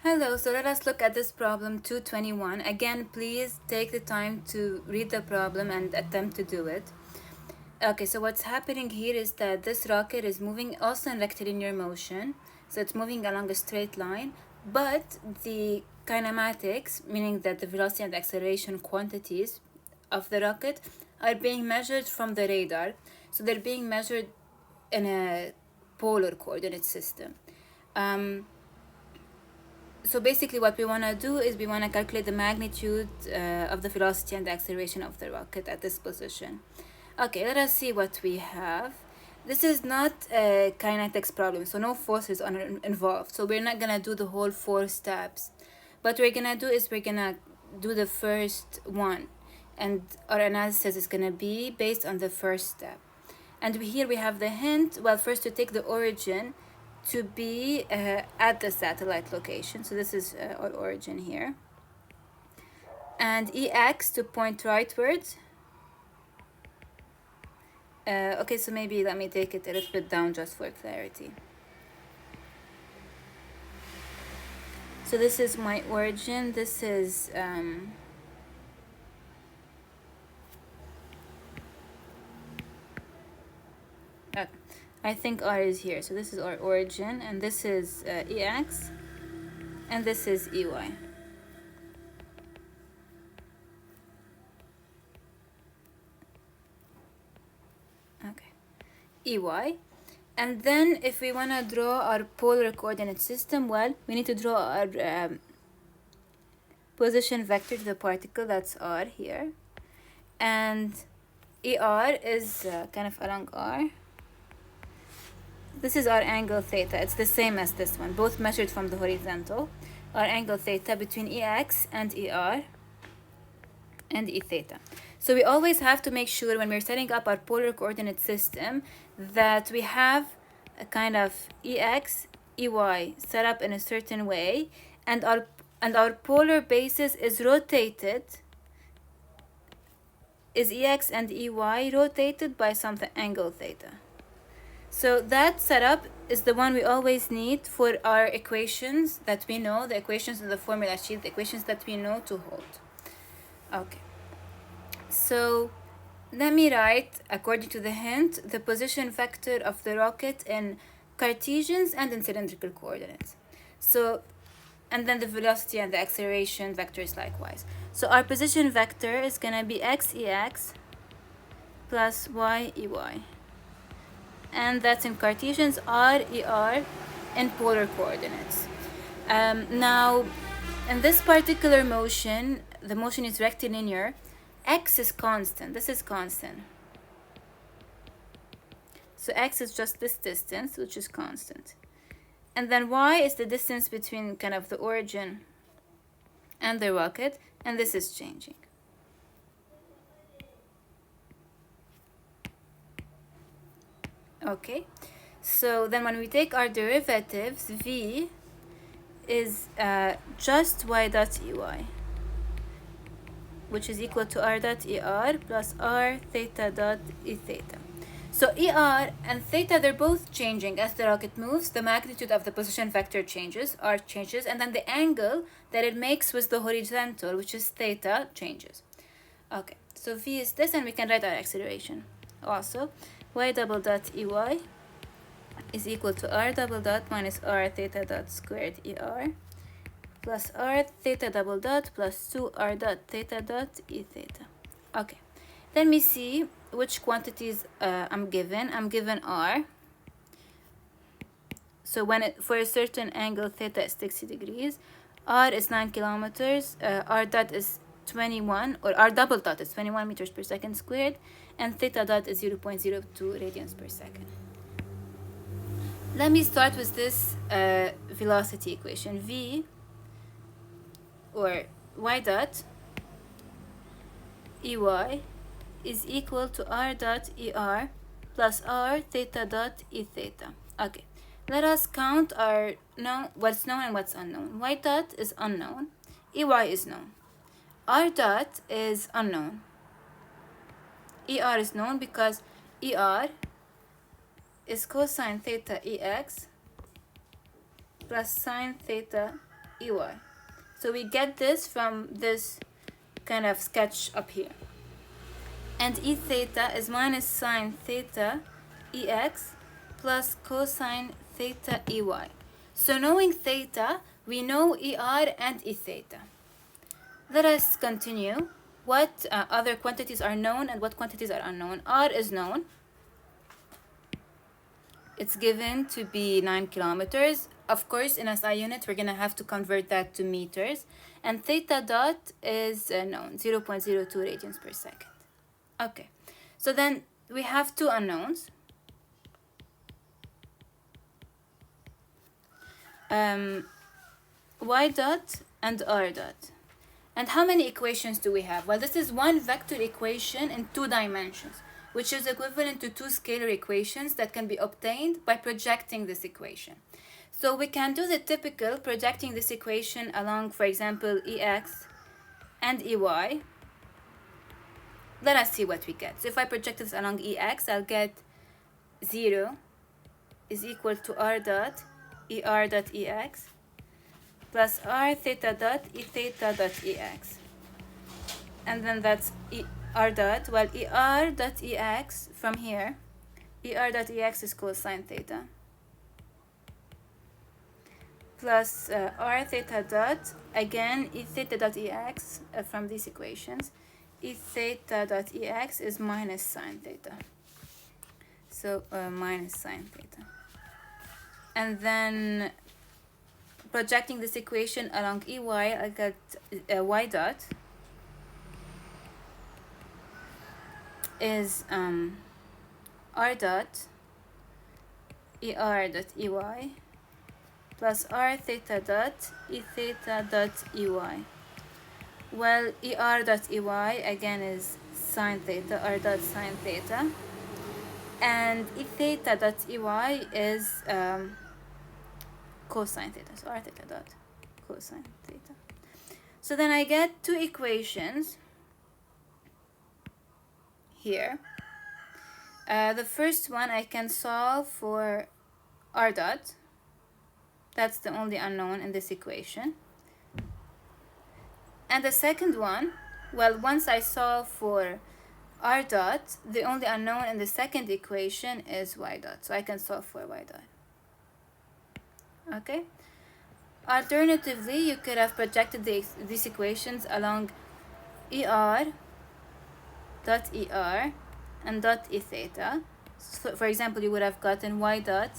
Hello, so let us look at this problem 221. Again, please take the time to read the problem and attempt to do it. Okay, so what's happening here is that this rocket is moving also in rectilinear motion. So it's moving along a straight line, but the kinematics, meaning that the velocity and acceleration quantities of the rocket are being measured from the radar. So they're being measured in a polar coordinate system. So basically what we want to do is we want to calculate the magnitude of the velocity and the acceleration of the rocket at this position. Okay, let us see what we have. This is not a kinetics problem, so no forces are involved. So we're not going to do the whole 4 steps. What we're going to do is we're going to do the first one. And our analysis is going to be based on the first step. And here we have the hint. Well, first to take the origin to be at the satellite location. So this is our origin here. And EX to point rightwards. Okay, so maybe let me take it a little bit down just for clarity. So this is my origin. This is I think R is here. So this is our origin, and this is EX, and this is EY. Okay, EY. And then if we want to draw our polar coordinate system, well, we need to draw our position vector to the particle, that's R here. And ER is kind of along R. This is our angle theta. It's the same as this one, both measured from the horizontal. Our angle theta between EX and ER and E theta. So we always have to make sure when we're setting up our polar coordinate system that we have a kind of EX, EY set up in a certain way, and our polar basis is rotated, is EX and EY rotated by some angle theta. So that setup is the one we always need for our equations that we know, the equations in the formula sheet, the equations that we know to hold. Okay. So let me write, according to the hint, the position vector of the rocket in Cartesians and in cylindrical coordinates. So, and then the velocity and the acceleration vectors likewise. So our position vector is going to be XEX plus YEY. And that's in Cartesians, RER in polar coordinates. Now, in this particular motion, the motion is rectilinear. X is constant. This is constant. So X is just this distance, which is constant. And then Y is the distance between kind of the origin and the rocket, and this is changing. Okay, so then when we take our derivatives, V is just Y dot EY, which is equal to R dot ER plus R theta dot E theta. So ER and theta, they're both changing as the rocket moves. The magnitude of the position vector changes, R changes, and then the angle that it makes with the horizontal, which is theta, changes. Okay, so V is this, and we can write our acceleration also. Y double dot EY is equal to R double dot minus R theta dot squared ER plus R theta double dot plus 2 R dot theta dot E theta. Okay, let me see which quantities I'm given. I'm given R. So when for a certain angle theta is 60 degrees, R is 9 kilometers, R dot is 21, or R double dot is 21 meters per second squared, and theta dot is 0.02 radians per second. Let me start with this velocity equation. V, or Y dot EY is equal to R dot ER plus R theta dot E theta. Okay, let us count our what's known and what's unknown. Y dot is unknown, EY is known. R dot is unknown. ER is known because ER is cosine theta EX plus sine theta EY. So we get this from this kind of sketch up here. And E theta is minus sine theta EX plus cosine theta EY. So knowing theta, we know ER and E theta. Let us continue. What other quantities are known and what quantities are unknown? R is known. It's given to be 9 kilometers. Of course, in SI unit, we're going to have to convert that to meters. And theta dot is known, 0.02 radians per second. Okay, so then we have two unknowns. Y dot and R dot. And how many equations do we have? Well, this is one vector equation in 2 dimensions, which is equivalent to 2 scalar equations that can be obtained by projecting this equation. So we can do the typical projecting this equation along, for example, EX and EY. Let us see what we get. So if I project this along EX, I'll get 0 is equal to R dot ER dot EX plus R theta dot E theta dot EX. And then that's R dot, well, ER dot EX from here, ER dot EX is cosine theta, plus R theta dot, again, E theta dot EX from these equations, E theta dot EX is minus sine theta. So minus sine theta. And then projecting this equation along EY, I got Y dot is R dot ER dot EY plus R theta dot E theta dot EY. Well, ER dot EY again is sine theta, R dot sine theta, and E theta dot EY is cosine theta, so R theta dot cosine theta. So then I get two equations here. The first one I can solve for R dot. That's the only unknown in this equation. And the second one, well, once I solve for R dot, the only unknown in the second equation is Y dot. So I can solve for Y dot. Okay? Alternatively, you could have projected these equations along ER dot ER and dot E theta. So for example, you would have gotten Y dot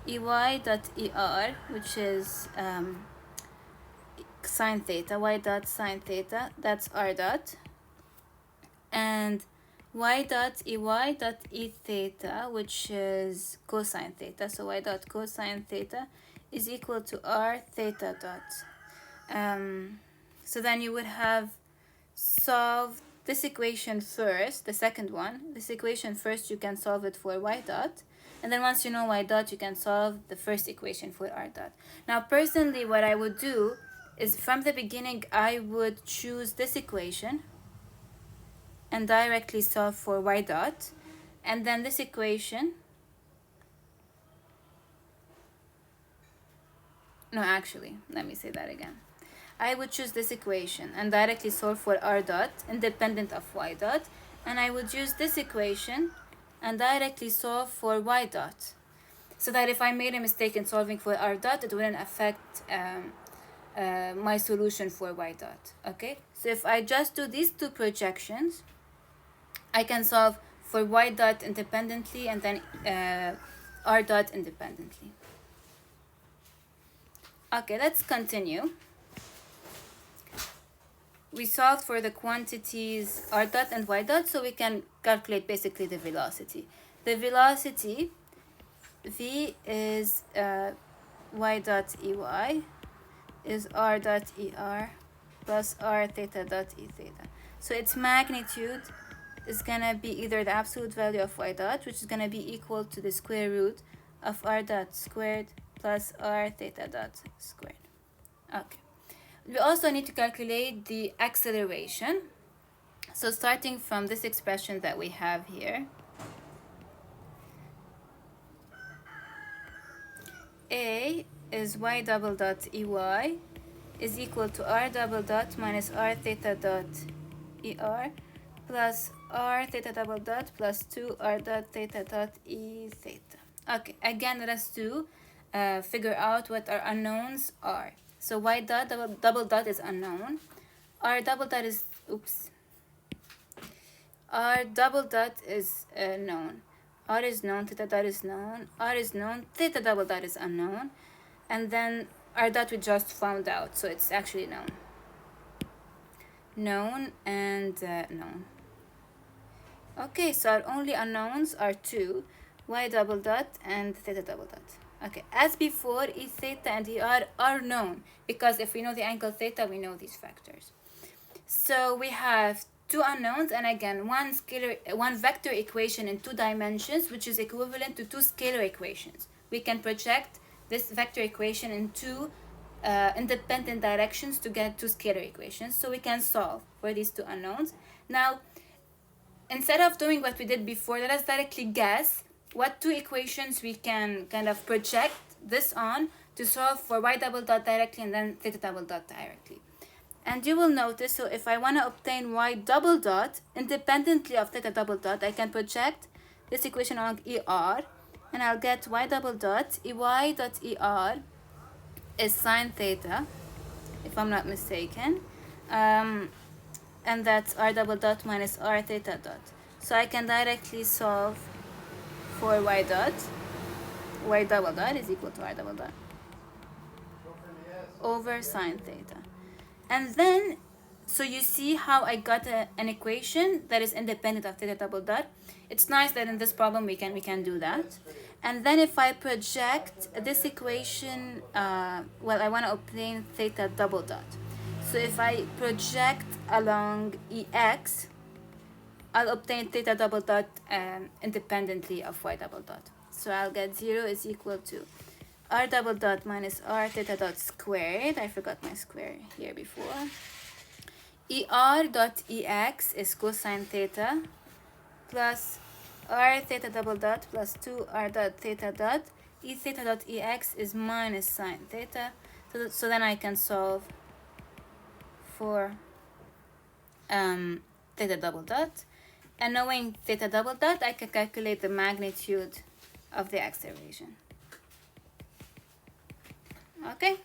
EY dot ER, which is sine theta, Y dot sine theta, that's R dot, and Y dot EY dot E theta, which is cosine theta, so Y dot cosine theta is equal to R theta dot. So then you would have solved this equation first, the second one. This equation first, you can solve it for Y dot. And then once you know Y dot, you can solve the first equation for R dot. Now, personally, what I would do is from the beginning, I would choose this equation and directly solve for Y dot. And then this equation, no, actually, let me say that again. I would choose this equation and directly solve for R dot independent of Y dot, and I would use this equation and directly solve for Y dot, so that if I made a mistake in solving for R dot, it wouldn't affect my solution for Y dot. Okay, so if I just do these two projections, I can solve for Y dot independently and then R dot independently. Okay, let's continue. We solved for the quantities R dot and Y dot, so we can calculate basically the velocity. The velocity V is Y dot EY is R dot ER plus R theta dot E theta. So its magnitude is gonna be either the absolute value of Y dot, which is gonna be equal to the square root of R dot squared plus R theta dot squared. Okay. We also need to calculate the acceleration. So starting from this expression that we have here, A is Y double dot EY is equal to r double dot minus r theta dot er plus r theta double dot plus 2 r dot theta dot e theta. Okay, again, let us do figure out what our unknowns are. So y dot double dot is unknown. R double dot is, oops. R double dot is known. R is known, theta dot is known, R is known, theta double dot is unknown, and then R dot we just found out, so it's actually known. Known and known. Okay, so our only unknowns are two, y double dot and theta double dot. Okay, as before, e theta and er are known, because if we know the angle theta, we know these factors. So we have two unknowns, and again, one vector equation in 2 dimensions, which is equivalent to 2 scalar equations. We can project this vector equation in 2 independent directions to get 2 scalar equations. So we can solve for these 2 unknowns. Now, instead of doing what we did before, let us directly guess what 2 equations we can kind of project this on to solve for y double dot directly and then theta double dot directly. And you will notice, so if I want to obtain y double dot independently of theta double dot, I can project this equation along ER, and I'll get y double dot EY dot ER is sine theta, if I'm not mistaken, and that's r double dot minus r theta dot. So I can directly solve for y dot. Y double dot is equal to r double dot over sine theta. And then, so you see how I got an equation that is independent of theta double dot. It's nice that in this problem we can do that. And then if I project this equation, well, I want to obtain theta double dot. So if I project along EX, I'll obtain theta double dot independently of y double dot. So I'll get 0 is equal to r double dot minus r theta dot squared. I forgot my square here before. Er dot ex is cosine theta plus r theta double dot plus 2 r dot theta dot. E theta dot ex is minus sine theta. So then I can solve for theta double dot. And knowing theta double dot, I can calculate the magnitude of the acceleration. Okay.